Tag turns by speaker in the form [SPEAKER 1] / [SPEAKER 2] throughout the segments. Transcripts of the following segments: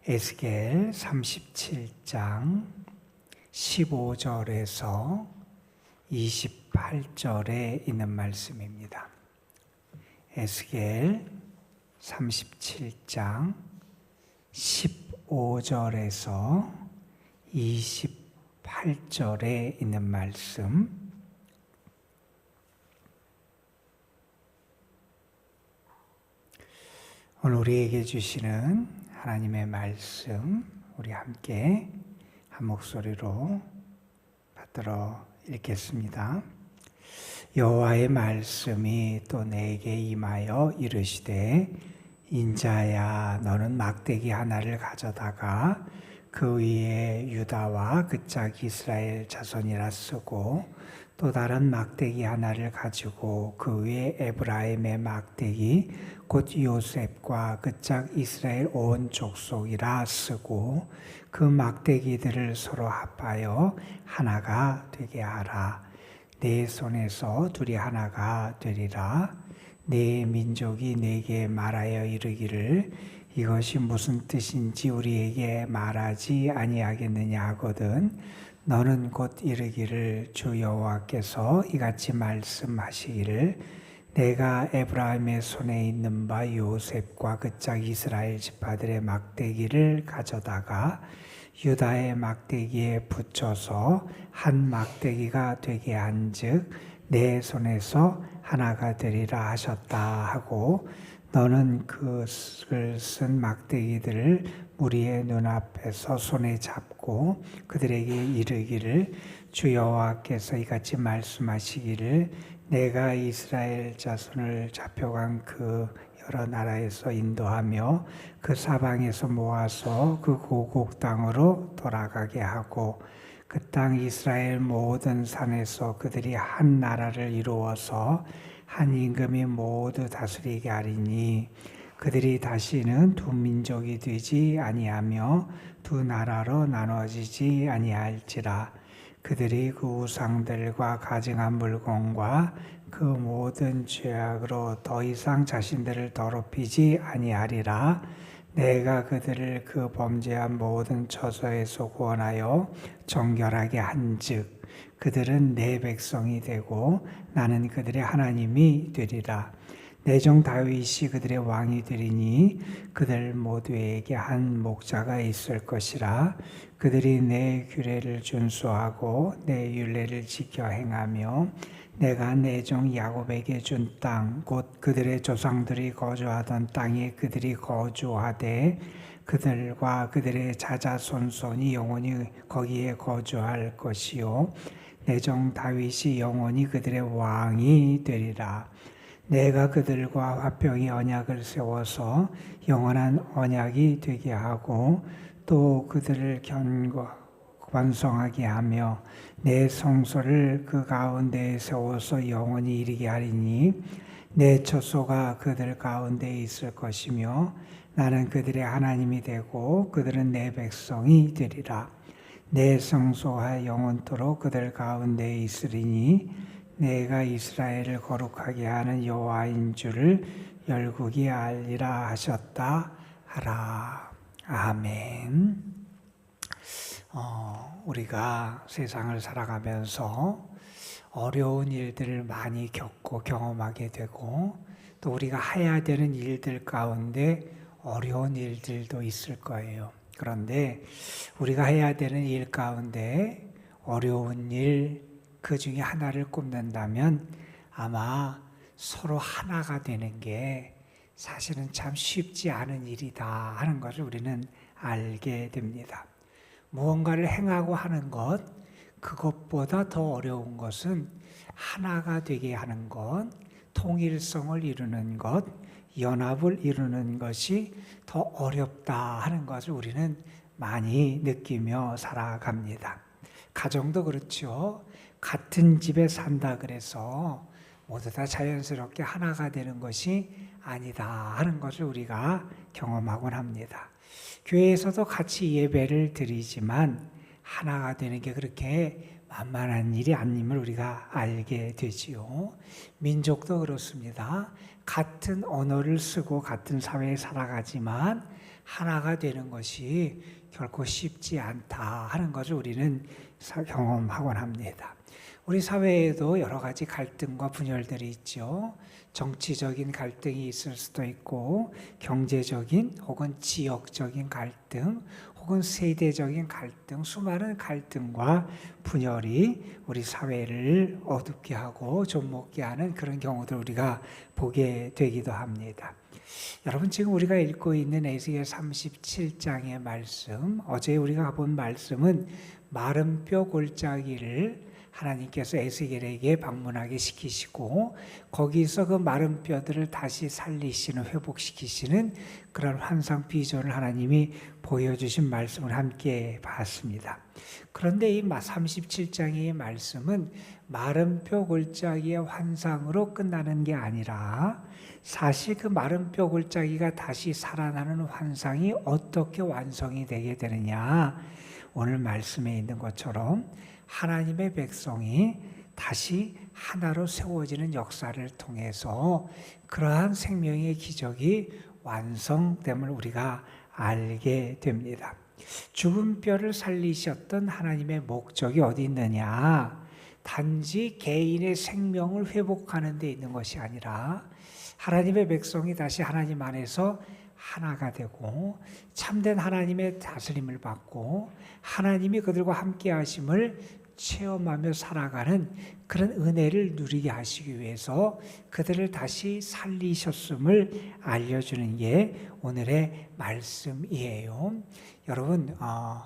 [SPEAKER 1] 에스겔 37장 15절에서 28절에 있는 말씀입니다. 에스겔 37장 15절에서 28절에 있는 말씀, 오늘 우리에게 주시는 하나님의 말씀, 우리 함께 한 목소리로 받들어 읽겠습니다. 여호와의 말씀이 또 내게 임하여 이르시되, 인자야, 너는 막대기 하나를 가져다가 그 위에 유다와 그 짝 이스라엘 자손이라 쓰고, 또 다른 막대기 하나를 가지고 그 위에 에브라임의 막대기 곧 요셉과 그 짝 이스라엘 온 족속이라 쓰고, 그 막대기들을 서로 합하여 하나가 되게 하라. 네 손에서 둘이 하나가 되리라. 네 민족이 내게 말하여 이르기를, 이것이 무슨 뜻인지 우리에게 말하지 아니하겠느냐 하거든, 너는 곧 이르기를, 주 여호와께서 이같이 말씀하시기를, 내가 에브라임의 손에 있는 바 요셉과 그 짝 이스라엘 지파들의 막대기를 가져다가 유다의 막대기에 붙여서 한 막대기가 되게 한즉 내 손에서 하나가 되리라 하셨다 하고, 너는 그를 쓴 막대기들을 무리의 눈앞에서 손에 잡고 그들에게 이르기를, 주 여호와께서 이같이 말씀하시기를, 내가 이스라엘 자손을 잡혀간 그 여러 나라에서 인도하며 그 사방에서 모아서 그 고국 땅으로 돌아가게 하고, 그 땅 이스라엘 모든 산에서 그들이 한 나라를 이루어서 한 임금이 모두 다스리게 하리니, 그들이 다시는 두 민족이 되지 아니하며 두 나라로 나눠지지 아니할지라. 그들이 그 우상들과 가증한 물건과 그 모든 죄악으로 더 이상 자신들을 더럽히지 아니하리라. 내가 그들을 그 범죄한 모든 처소에서 구원하여 정결하게 한즉 그들은 내 백성이 되고 나는 그들의 하나님이 되리라. 내 종 다윗이 그들의 왕이 되리니 그들 모두에게 한 목자가 있을 것이라. 그들이 내 규례를 준수하고 내 율례를 지켜 행하며 내가 내 종 야곱에게 준 땅 곧 그들의 조상들이 거주하던 땅에 그들이 거주하되 그들과 그들의 자자손손이 영원히 거기에 거주할 것이요, 내 종 다윗이 영원히 그들의 왕이 되리라. 내가 그들과 화평의 언약을 세워서 영원한 언약이 되게 하고, 또 그들을 번성하게 하며 내 성소를 그 가운데에 세워서 영원히 이르게 하리니, 내 처소가 그들 가운데에 있을 것이며 나는 그들의 하나님이 되고 그들은 내 백성이 되리라. 내 성소가 영원토록 그들 가운데에 있으리니, 내가 이스라엘을 거룩하게 하는 여호와인 줄을 열국이 알리라 하셨다 하라. 아멘. 우리가 세상을 살아가면서 어려운 일들을 많이 겪고 경험하게 되고, 또 우리가 해야 되는 일들 가운데 어려운 일들도 있을 거예요. 그런데 우리가 해야 되는 일 가운데 어려운 일, 그 중에 하나를 꼽는다면 아마 서로 하나가 되는 게 사실은 참 쉽지 않은 일이다 하는 것을 우리는 알게 됩니다. 무언가를 행하고 하는 것, 그것보다 더 어려운 것은 하나가 되게 하는 것, 통일성을 이루는 것, 연합을 이루는 것이 더 어렵다 하는 것을 우리는 많이 느끼며 살아갑니다. 가정도 그렇죠. 같은 집에 산다 그래서 모두 다 자연스럽게 하나가 되는 것이 아니다 하는 것을 우리가 경험하곤 합니다. 교회에서도 같이 예배를 드리지만 하나가 되는 게 그렇게 만만한 일이 아님을 우리가 알게 되지요. 민족도 그렇습니다. 같은 언어를 쓰고 같은 사회에 살아가지만 하나가 되는 것이 결코 쉽지 않다 하는 것을 우리는 경험하곤 합니다. 우리 사회에도 여러 가지 갈등과 분열들이 있죠. 정치적인 갈등이 있을 수도 있고 경제적인 혹은 지역적인 갈등 혹은 세대적인 갈등, 수많은 갈등과 분열이 우리 사회를 어둡게 하고 좀먹게 하는 그런 경우들 우리가 보게 되기도 합니다. 여러분, 지금 우리가 읽고 있는 에스겔 37장의 말씀, 어제 우리가 본 말씀은 마른 뼈 골짜기를 하나님께서 에스겔에게 방문하게 시키시고 거기서 그 마른 뼈들을 다시 살리시는, 회복시키시는 그런 환상 비전을 하나님이 보여주신 말씀을 함께 봤습니다. 그런데 이 37장의 말씀은 마른 뼈 골짜기의 환상으로 끝나는 게 아니라 사실 그 마른 뼈 골짜기가 다시 살아나는 환상이 어떻게 완성이 되게 되느냐, 오늘 말씀에 있는 것처럼 하나님의 백성이 다시 하나로 세워지는 역사를 통해서 그러한 생명의 기적이 완성됨을 우리가 알게 됩니다. 죽은 뼈를 살리셨던 하나님의 목적이 어디 있느냐? 단지 개인의 생명을 회복하는 데 있는 것이 아니라 하나님의 백성이 다시 하나님 안에서 하나가 되고 참된 하나님의 다스림을 받고 하나님이 그들과 함께 하심을 체험하며 살아가는 그런 은혜를 누리게 하시기 위해서 그들을 다시 살리셨음을 알려주는 게 오늘의 말씀이에요. 여러분,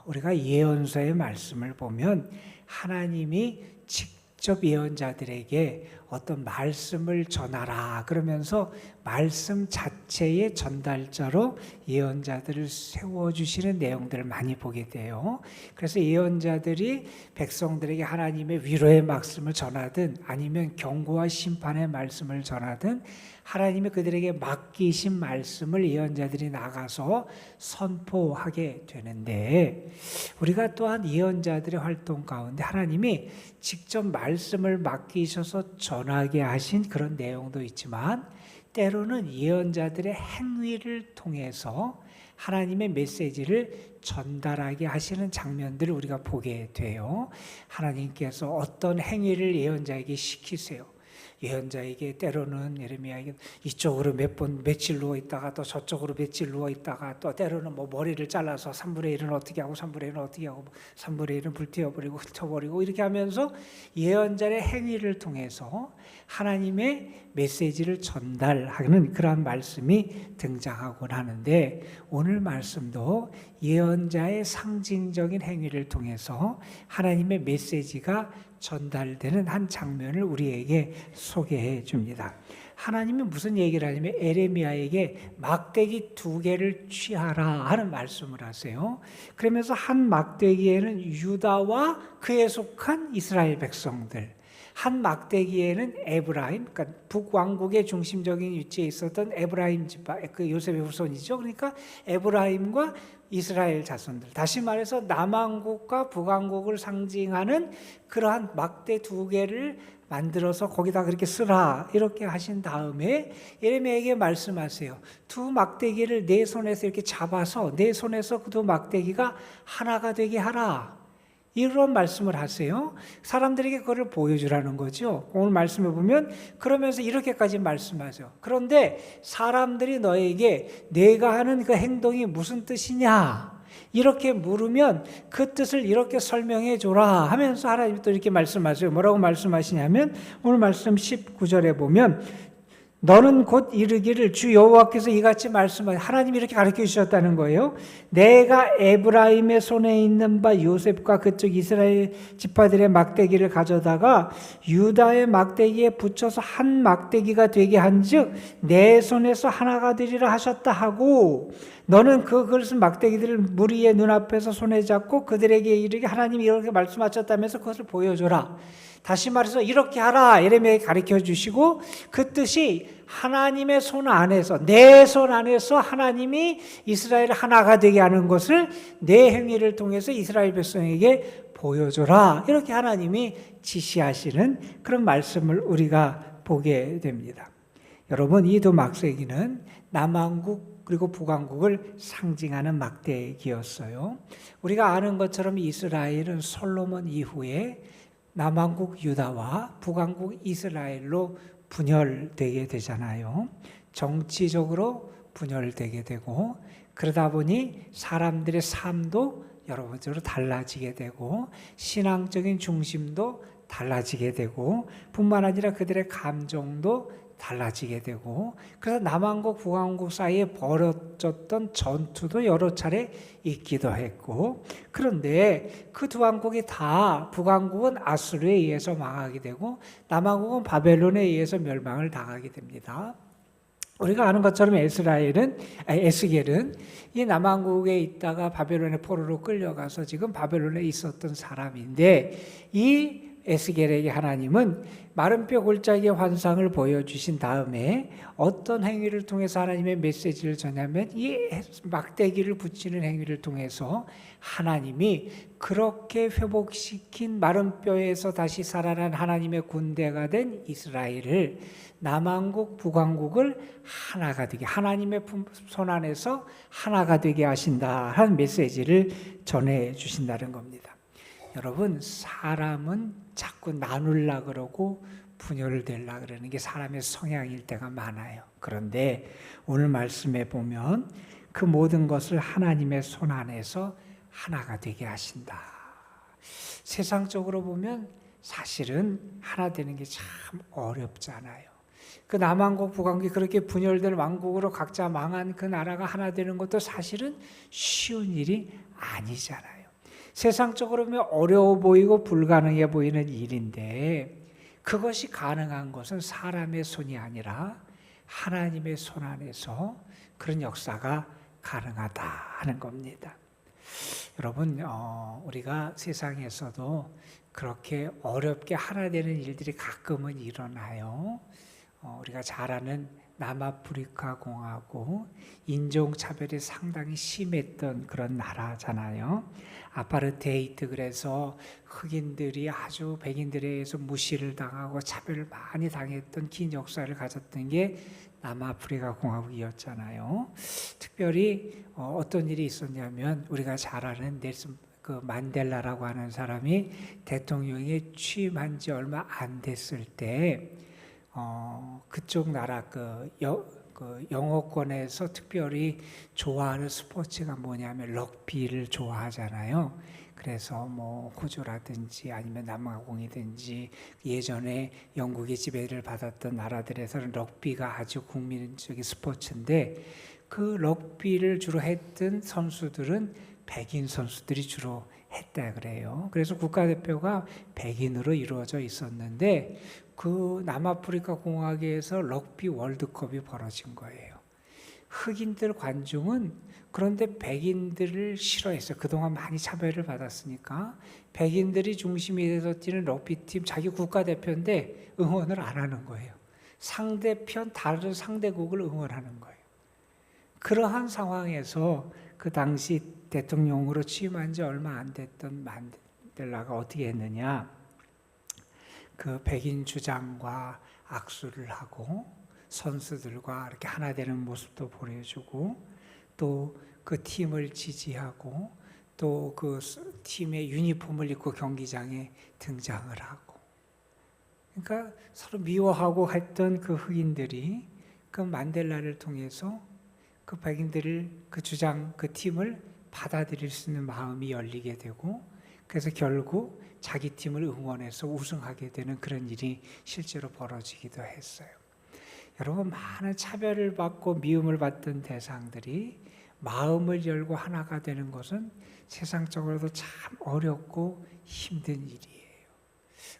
[SPEAKER 1] 우리가 예언서의 말씀을 보면 하나님이 직접 예언자들에게 어떤 말씀을 전하라 그러면서 말씀 자체의 전달자로 예언자들을 세워주시는 내용들을 많이 보게 돼요. 그래서 예언자들이 백성들에게 하나님의 위로의 말씀을 전하든 아니면 경고와 심판의 말씀을 전하든 하나님이 그들에게 맡기신 말씀을 예언자들이 나가서 선포하게 되는데, 우리가 또한 예언자들의 활동 가운데 하나님이 직접 말씀을 맡기셔서 전하게 하신 그런 내용도 있지만 때로는 예언자들의 행위를 통해서 하나님의 메시지를 전달하게 하시는 장면들을 우리가 보게 돼요. 하나님께서 어떤 행위를 예언자에게 시키세요. 예언자에게 때로는 예레미야에게 이쪽으로 며칠 누워 있다가 또 저쪽으로 며칠 누워 있다가 또 때로는 뭐 머리를 잘라서 3분의 1은 어떻게 하고 3분의 1은 어떻게 하고 3분의 1은 불태워버리고 흩어버리고 이렇게 하면서 예언자의 행위를 통해서 하나님의 메시지를 전달하는 그런 말씀이 등장하곤 하는데, 오늘 말씀도 예언자의 상징적인 행위를 통해서 하나님의 메시지가 전달되는 한 장면을 우리에게 소개해 줍니다. 하나님이 무슨 얘기를 하냐면 예레미야에게 막대기 2개를 취하라 하는 말씀을 하세요. 그러면서 한 막대기에는 유다와 그에 속한 이스라엘 백성들, 한 막대기에는 에브라임, 그러니까 북왕국의 중심적인 위치에 있었던 에브라임 지파, 그 요셉의 후손이죠. 그러니까 에브라임과 이스라엘 자손들, 다시 말해서 남왕국과 북왕국을 상징하는 그러한 막대 2개를 만들어서 거기다 그렇게 쓰라 이렇게 하신 다음에 예레미야에게 말씀하세요. 2 막대기를 내 손에서 이렇게 잡아서 내 손에서 그 2 막대기가 하나가 되게 하라, 이런 말씀을 하세요. 사람들에게 그걸 보여주라는 거죠. 오늘 말씀해 보면 그러면서 이렇게까지 말씀하죠. 그런데 사람들이 너에게 내가 하는 그 행동이 무슨 뜻이냐 이렇게 물으면 그 뜻을 이렇게 설명해 줘라 하면서 하나님이 또 이렇게 말씀하세요. 뭐라고 말씀하시냐면 오늘 말씀 19절에 보면 너는 곧 이르기를 주 여호와께서 이같이 말씀하시, 하나님이 이렇게 가르쳐 주셨다는 거예요. 내가 에브라임의 손에 있는 바 요셉과 그쪽 이스라엘 지파들의 막대기를 가져다가 유다의 막대기에 붙여서 한 막대기가 되게 한즉 내 손에서 하나가 되리라 하셨다 하고, 너는 그 그릇은 막대기들을 무리의 눈앞에서 손에 잡고 그들에게 이르게 하나님이 이렇게 말씀하셨다면서 그것을 보여줘라. 다시 말해서 이렇게 하라 예레미야에게 가르쳐 주시고, 그 뜻이 하나님의 손 안에서, 내 손 안에서 하나님이 이스라엘을 하나가 되게 하는 것을 내 행위를 통해서 이스라엘 백성에게 보여줘라, 이렇게 하나님이 지시하시는 그런 말씀을 우리가 보게 됩니다. 여러분, 이 2 막대기는 남왕국 그리고 북왕국을 상징하는 막대기였어요. 우리가 아는 것처럼 이스라엘은 솔로몬 이후에 남왕국 유다와 북왕국 이스라엘로 분열되게 되잖아요. 정치적으로 분열되게 되고, 그러다 보니 사람들의 삶도 여러 번째로 달라지게 되고, 신앙적인 중심도 달라지게 되고, 뿐만 아니라 그들의 감정도 달라지게 되고, 그래서 남왕국 북왕국 사이에 벌어졌던 전투도 여러 차례 있기도 했고, 그런데 그 두 왕국이 다, 북왕국은 아수르에 의해서 망하게 되고 남왕국은 바벨론에 의해서 멸망을 당하게 됩니다. 우리가 아는 것처럼 에스겔은 이 남왕국에 있다가 바벨론의 포로로 끌려가서 지금 바벨론에 있었던 사람인데, 이 에스겔에게 하나님은 마른 뼈 골짜기의 환상을 보여주신 다음에 어떤 행위를 통해서 하나님의 메시지를 전하면, 이 막대기를 붙이는 행위를 통해서 하나님이 그렇게 회복시킨 마른 뼈에서 다시 살아난 하나님의 군대가 된 이스라엘을, 남왕국 북왕국을 하나가 되게, 하나님의 손 안에서 하나가 되게 하신다 하는 메시지를 전해 주신다는 겁니다. 여러분, 사람은 자꾸 나눌라 그러고 분열되려 그러는 게 사람의 성향일 때가 많아요. 그런데 오늘 말씀에 보면 그 모든 것을 하나님의 손 안에서 하나가 되게 하신다. 세상적으로 보면 사실은 하나 되는 게 참 어렵잖아요. 그 남왕국 북왕국이 그렇게 분열된 왕국으로 각자 망한 그 나라가 하나 되는 것도 사실은 쉬운 일이 아니잖아요. 세상적으로 보면 어려워 보이고 불가능해 보이는 일인데, 그것이 가능한 것은 사람의 손이 아니라 하나님의 손 안에서 그런 역사가 가능하다 하는 겁니다. 여러분, 우리가 세상에서도 그렇게 어렵게 하나 되는 일들이 가끔은 일어나요. 우리가 잘 아는 남아프리카 공화국, 인종차별이 상당히 심했던 그런 나라잖아요. 아파르테이트, 그래서 흑인들이 아주 백인들에 의해서 무시를 당하고 차별을 많이 당했던 긴 역사를 가졌던 게 남아프리카 공화국이었잖아요. 특별히 어떤 일이 있었냐면, 우리가 잘 아는 넬슨 만델라라고 하는 사람이 대통령에 취임한 지 얼마 안 됐을 때 그쪽 나라 영어권에서 특별히 좋아하는 스포츠가 뭐냐면 럭비를 좋아하잖아요. 그래서 뭐 호주라든지 아니면 남아공이든지 예전에 영국의 지배를 받았던 나라들에서는 럭비가 아주 국민적인 스포츠인데, 그 럭비를 주로 했던 선수들은 백인 선수들이 주로 했다 그래요. 그래서 국가대표가 백인으로 이루어져 있었는데, 그 남아프리카 공화국에서 럭비 월드컵이 벌어진 거예요. 흑인들 관중은 그런데 백인들을 싫어했어요. 그동안 많이 차별을 받았으니까 백인들이 중심이 돼서 뛰는 럭비팀, 자기 국가대표인데 응원을 안 하는 거예요. 상대편 다른 상대국을 응원하는 거예요. 그러한 상황에서 그 당시 대통령으로 취임한 지 얼마 안 됐던 만델라가 어떻게 했느냐, 그 백인 주장과 악수를 하고 선수들과 이렇게 하나 되는 모습도 보여주고, 또 그 팀을 지지하고, 또 그 팀의 유니폼을 입고 경기장에 등장을 하고, 그러니까 서로 미워하고 했던 그 흑인들이 그 만델라를 통해서 그 백인들을, 그 주장, 그 팀을 받아들일 수 있는 마음이 열리게 되고, 그래서 결국 자기 팀을 응원해서 우승하게 되는 그런 일이 실제로 벌어지기도 했어요. 여러분, 많은 차별을 받고 미움을 받던 대상들이 마음을 열고 하나가 되는 것은 세상적으로도 참 어렵고 힘든 일이에요.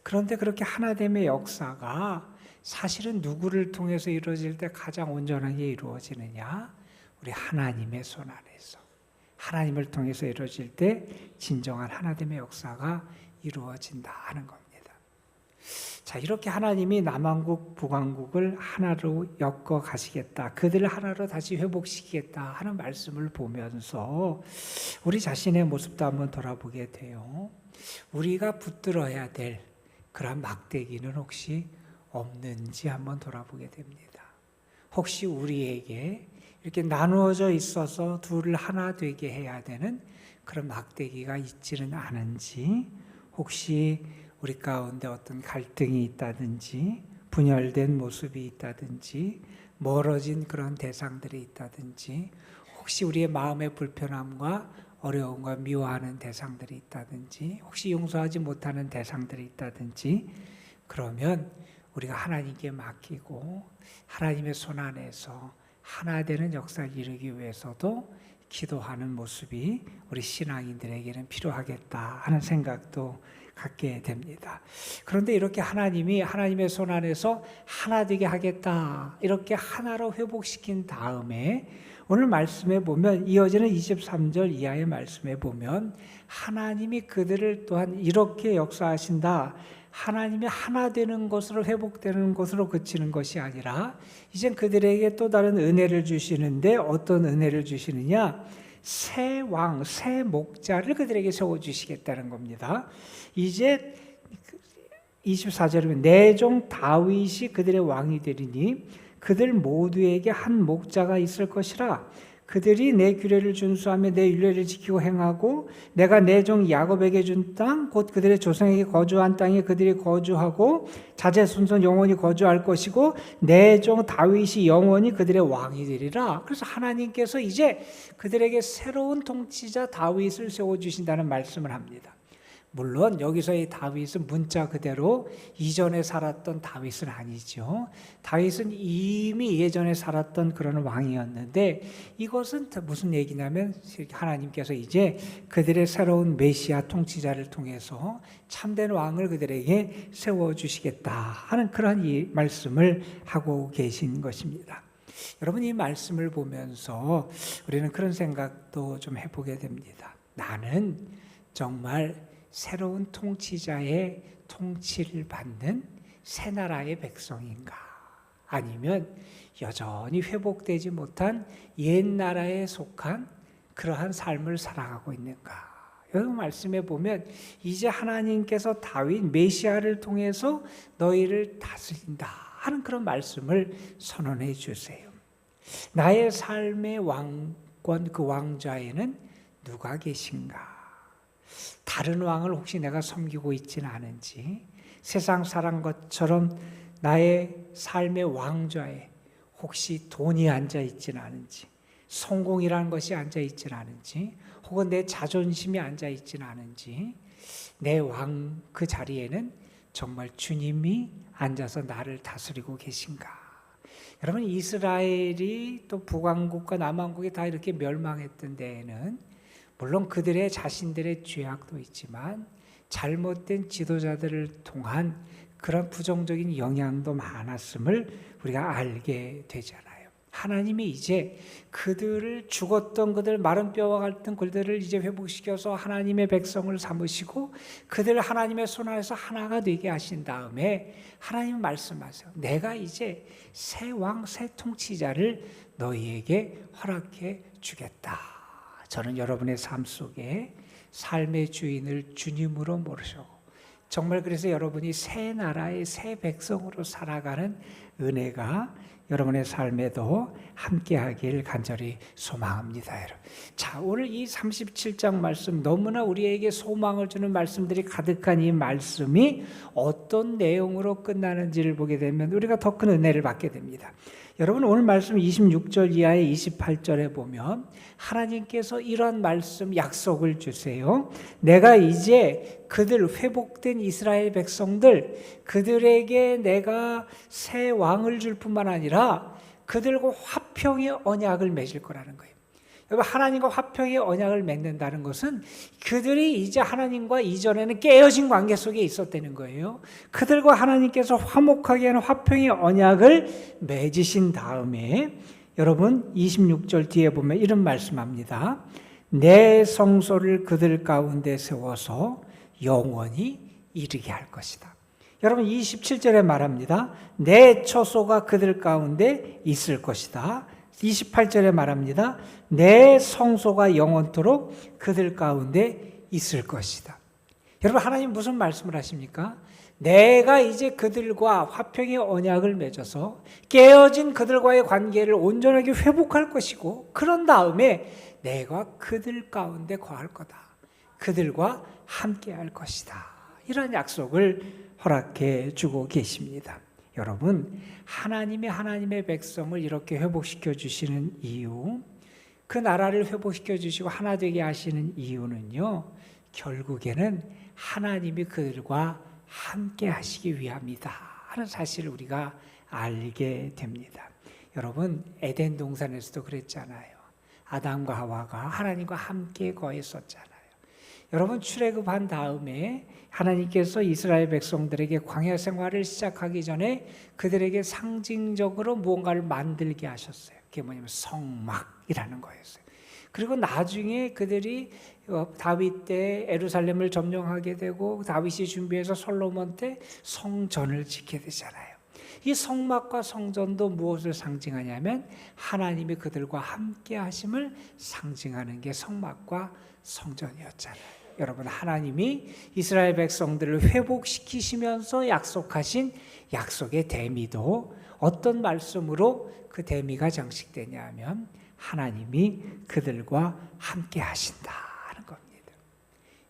[SPEAKER 1] 그런데 그렇게 하나됨의 역사가 사실은 누구를 통해서 이루어질 때 가장 온전하게 이루어지느냐? 우리 하나님의 손 안에서, 하나님을 통해서 이루어질 때 진정한 하나됨의 역사가 이루어진다 하는 겁니다. 자, 이렇게 하나님이 남왕국 북왕국을 하나로 엮어 가시겠다, 그들을 하나로 다시 회복시키겠다 하는 말씀을 보면서 우리 자신의 모습도 한번 돌아보게 돼요. 우리가 붙들어야 될 그런 막대기는 혹시 없는지 한번 돌아보게 됩니다. 혹시 우리에게 이렇게 나누어져 있어서 둘을 하나 되게 해야 되는 그런 막대기가 있지는 않은지, 혹시 우리 가운데 어떤 갈등이 있다든지 분열된 모습이 있다든지 멀어진 그런 대상들이 있다든지 혹시 우리의 마음의 불편함과 어려움과 미워하는 대상들이 있다든지 혹시 용서하지 못하는 대상들이 있다든지 그러면 우리가 하나님께 맡기고 하나님의 손 안에서 하나 되는 역사를 이루기 위해서도 기도하는 모습이 우리 신앙인들에게는 필요하겠다 하는 생각도 갖게 됩니다. 그런데 이렇게 하나님이 하나님의 손 안에서 하나 되게 하겠다 이렇게 하나로 회복시킨 다음에 오늘 말씀에 보면 이어지는 23절 이하의 말씀에 보면 하나님이 그들을 또한 이렇게 역사하신다. 하나님이 하나 되는 것으로 회복되는 것으로 그치는 것이 아니라 이젠 그들에게 또 다른 은혜를 주시는데 어떤 은혜를 주시느냐? 새 왕, 새 목자를 그들에게 세워주시겠다는 겁니다. 이제 24절에 보면 내 종 다윗이 그들의 왕이 되리니 그들 모두에게 한 목자가 있을 것이라. 그들이 내 규례를 준수하며 내 율례를 지키고 행하고 내가 내 종 야곱에게 준 땅 곧 그들의 조상에게 거주한 땅에 그들이 거주하고 자제손손 영원히 거주할 것이고 내 종 다윗이 영원히 그들의 왕이 되리라. 그래서 하나님께서 이제 그들에게 새로운 통치자 다윗을 세워주신다는 말씀을 합니다. 물론 여기서의 다윗은 문자 그대로 이전에 살았던 다윗은 아니죠. 다윗은 이미 예전에 살았던 그런 왕이었는데 이것은 무슨 얘기냐면 하나님께서 이제 그들의 새로운 메시아 통치자를 통해서 참된 왕을 그들에게 세워주시겠다 하는 그런 이 말씀을 하고 계신 것입니다. 여러분 이 말씀을 보면서 우리는 그런 생각도 좀 해보게 됩니다. 나는 정말 새로운 통치자의 통치를 받는 새 나라의 백성인가? 아니면 여전히 회복되지 못한 옛 나라에 속한 그러한 삶을 살아가고 있는가? 여기 말씀에 보면 이제 하나님께서 다윗 메시아를 통해서 너희를 다스린다 하는 그런 말씀을 선언해 주세요. 나의 삶의 왕권 그 왕좌에는 누가 계신가? 다른 왕을 혹시 내가 섬기고 있지는 않은지 세상 사람 것처럼 나의 삶의 왕좌에 혹시 돈이 앉아 있지는 않은지 성공이라는 것이 앉아 있지는 않은지 혹은 내 자존심이 앉아 있지는 않은지 내 왕 그 자리에는 정말 주님이 앉아서 나를 다스리고 계신가? 여러분 이스라엘이 또 북왕국과 남왕국이 다 이렇게 멸망했던 데에는 물론 그들의 자신들의 죄악도 있지만 잘못된 지도자들을 통한 그런 부정적인 영향도 많았음을 우리가 알게 되잖아요. 하나님이 이제 그들을 죽었던 그들 마른 뼈와 같은 그들을 이제 회복시켜서 하나님의 백성을 삼으시고 그들을 하나님의 손 안에서 하나가 되게 하신 다음에 하나님 말씀하세요. 내가 이제 새 왕, 새 통치자를 너희에게 허락해 주겠다. 저는 여러분의 삶 속에 삶의 주인을 주님으로 모르시고 정말 그래서 여러분이 새 나라의 새 백성으로 살아가는 은혜가 여러분의 삶에도 함께하길 간절히 소망합니다. 여러분. 자, 오늘 이 37장 말씀 너무나 우리에게 소망을 주는 말씀들이 가득한 이 말씀이 어떤 내용으로 끝나는지를 보게 되면 우리가 더 큰 은혜를 받게 됩니다. 여러분 오늘 말씀 26절 이하의 28절에 보면 하나님께서 이런 말씀 약속을 주세요. 내가 이제 그들 회복된 이스라엘 백성들 그들에게 내가 새 왕을 줄 뿐만 아니라 그들과 화평의 언약을 맺을 거라는 거예요. 여러분 하나님과 화평의 언약을 맺는다는 것은 그들이 이제 하나님과 이전에는 깨어진 관계 속에 있었다는 거예요. 그들과 하나님께서 화목하게 하는 화평의 언약을 맺으신 다음에 여러분 26절 뒤에 보면 이런 말씀합니다. 내 성소를 그들 가운데 세워서 영원히 이르게 할 것이다. 여러분 27절에 말합니다. 내 처소가 그들 가운데 있을 것이다. 28절에 말합니다. 내 성소가 영원토록 그들 가운데 있을 것이다. 여러분 하나님 무슨 말씀을 하십니까? 내가 이제 그들과 화평의 언약을 맺어서 깨어진 그들과의 관계를 온전하게 회복할 것이고, 그런 다음에 내가 그들 가운데 거할 거다. 그들과 함께 할 것이다. 이런 약속을 허락해 주고 계십니다. 여러분, 하나님의 백성을 이렇게 회복시켜 주시는 이유, 그 나라를 회복시켜 주시고 하나 되게 하시는 이유는요, 결국에는 하나님이 그들과 함께 하시기 위함이다 하는 사실을 우리가 알게 됩니다. 여러분, 에덴 동산에서도 그랬잖아요. 아담과 하와가 하나님과 함께 거했었잖아요. 여러분, 출애굽한 다음에 하나님께서 이스라엘 백성들에게 광야 생활을 시작하기 전에 그들에게 상징적으로 무언가를 만들게 하셨어요. 그게 뭐냐면 성막이라는 거였어요. 그리고 나중에 그들이 다윗 때 예루살렘을 점령하게 되고, 다윗이 준비해서 솔로몬 때 성전을 짓게 되잖아요. 이 성막과 성전도 무엇을 상징하냐면 하나님이 그들과 함께 하심을 상징하는 게 성막과 성전이었잖아요. 여러분, 하나님이 이스라엘 백성들을 회복시키시면서 약속하신 약속의 대미도 어떤 말씀으로 그 대미가 장식되냐 하면 하나님이 그들과 함께 하신다는 겁니다.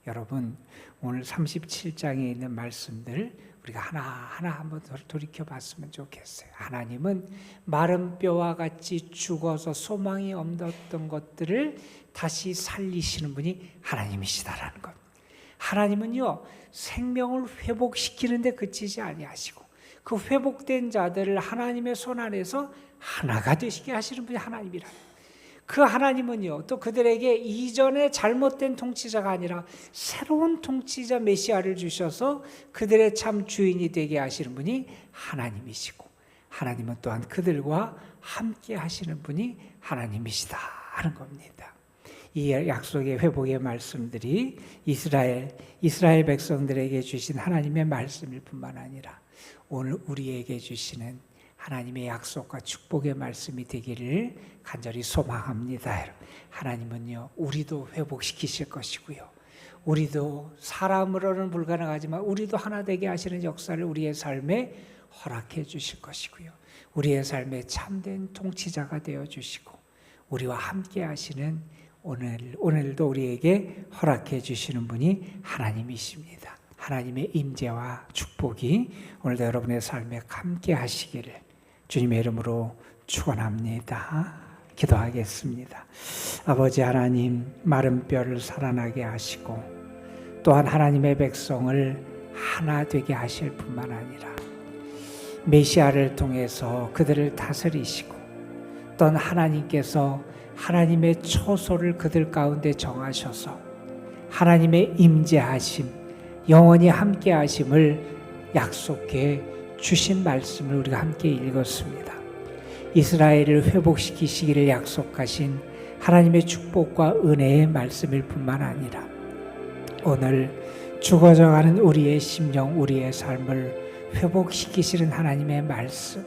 [SPEAKER 1] 여러분, 오늘 37장에 있는 말씀들 우리가 하나하나 한번 돌이켜 봤으면 좋겠어요. 하나님은 마른 뼈와 같이 죽어서 소망이 없었던 것들을 다시 살리시는 분이 하나님이시다라는 것. 하나님은요, 생명을 회복시키는데 그치지 아니하시고 그 회복된 자들을 하나님의 손 안에서 하나가 되시게 하시는 분이 하나님이라는 거예요. 그 하나님은요, 또 그들에게 이전에 잘못된 통치자가 아니라 새로운 통치자 메시아를 주셔서 그들의 참 주인이 되게 하시는 분이 하나님이시고, 하나님은 또한 그들과 함께 하시는 분이 하나님이시다 하는 겁니다. 이 약속의 회복의 말씀들이 이스라엘 백성들에게 주신 하나님의 말씀일 뿐만 아니라 오늘 우리에게 주시는 하나님의 약속과 축복의 말씀이 되기를 간절히 소망합니다. 하나님은요, 우리도 회복시키실 것이고요, 우리도 사람으로는 불가능하지만 우리도 하나 되게 하시는 역사를 우리의 삶에 허락해 주실 것이고요, 우리의 삶에 참된 통치자가 되어 주시고 우리와 함께 하시는 오늘도 우리에게 허락해 주시는 분이 하나님이십니다. 하나님의 임재와 축복이 오늘도 여러분의 삶에 함께 하시기를 주님의 이름으로 축원합니다. 기도하겠습니다. 아버지 하나님, 마른 뼈를 살아나게 하시고 또한 하나님의 백성을 하나 되게 하실 뿐만 아니라 메시아를 통해서 그들을 다스리시고, 또한 하나님께서 하나님의 처소를 그들 가운데 정하셔서 하나님의 임재하심, 영원히 함께 하심을 약속해 주신 말씀을 우리가 함께 읽었습니다. 이스라엘을 회복시키시기를 약속하신 하나님의 축복과 은혜의 말씀일 뿐만 아니라 오늘 죽어져가는 우리의 심령, 우리의 삶을 회복시키시는 하나님의 말씀,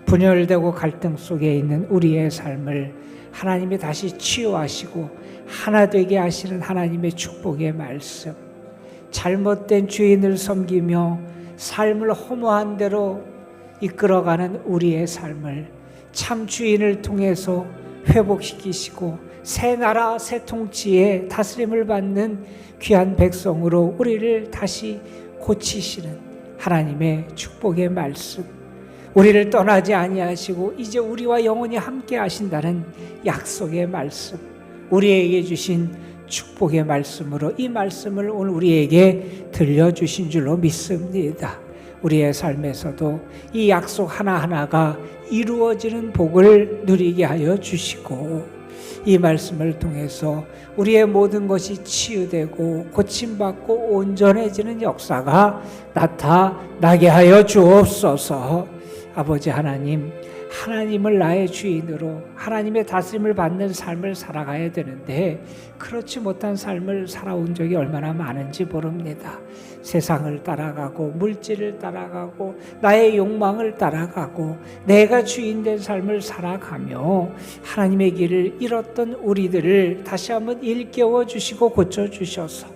[SPEAKER 1] 분열되고 갈등 속에 있는 우리의 삶을 하나님이 다시 치유하시고 하나 되게 하시는 하나님의 축복의 말씀, 잘못된 주인을 섬기며 삶을 허무한 대로 이끌어가는 우리의 삶을 참 주인을 통해서 회복시키시고 새 나라 새 통치의 다스림을 받는 귀한 백성으로 우리를 다시 고치시는 하나님의 축복의 말씀, 우리를 떠나지 아니하시고 이제 우리와 영원히 함께 하신다는 약속의 말씀, 우리에게 주신 축복의 말씀으로 이 말씀을 오늘 우리에게 들려주신 줄로 믿습니다. 우리의 삶에서도 이 약속 하나하나가 이루어지는 복을 누리게 하여 주시고, 이 말씀을 통해서 우리의 모든 것이 치유되고 고침받고 온전해지는 역사가 나타나게 하여 주옵소서. 아버지 하나님, 하나님을 나의 주인으로 하나님의 다스림을 받는 삶을 살아가야 되는데 그렇지 못한 삶을 살아온 적이 얼마나 많은지 모릅니다. 세상을 따라가고 물질을 따라가고 나의 욕망을 따라가고 내가 주인된 삶을 살아가며 하나님의 길을 잃었던 우리들을 다시 한번 일깨워 주시고 고쳐 주셔서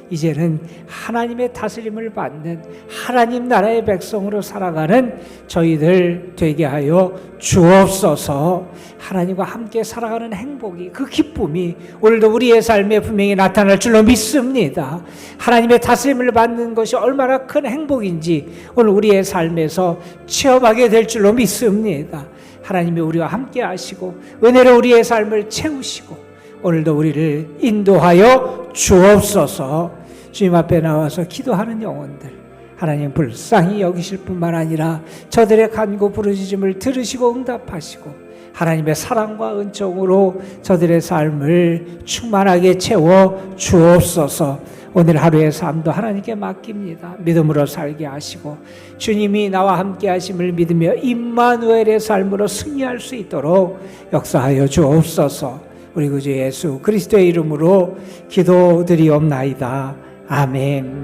[SPEAKER 1] 이제는 하나님의 다스림을 받는 하나님 나라의 백성으로 살아가는 저희들 되게 하여 주옵소서. 하나님과 함께 살아가는 행복이, 그 기쁨이 오늘도 우리의 삶에 분명히 나타날 줄로 믿습니다. 하나님의 다스림을 받는 것이 얼마나 큰 행복인지 오늘 우리의 삶에서 체험하게 될 줄로 믿습니다. 하나님이 우리와 함께 하시고 은혜로 우리의 삶을 채우시고 오늘도 우리를 인도하여 주옵소서. 주님 앞에 나와서 기도하는 영혼들 하나님 불쌍히 여기실 뿐만 아니라 저들의 간구 부르짖음을 들으시고 응답하시고 하나님의 사랑과 은총으로 저들의 삶을 충만하게 채워 주옵소서. 오늘 하루의 삶도 하나님께 맡깁니다. 믿음으로 살게 하시고 주님이 나와 함께 하심을 믿으며 임마누엘의 삶으로 승리할 수 있도록 역사하여 주옵소서. 우리 구주 예수 그리스도의 이름으로 기도드리옵나이다. 아멘.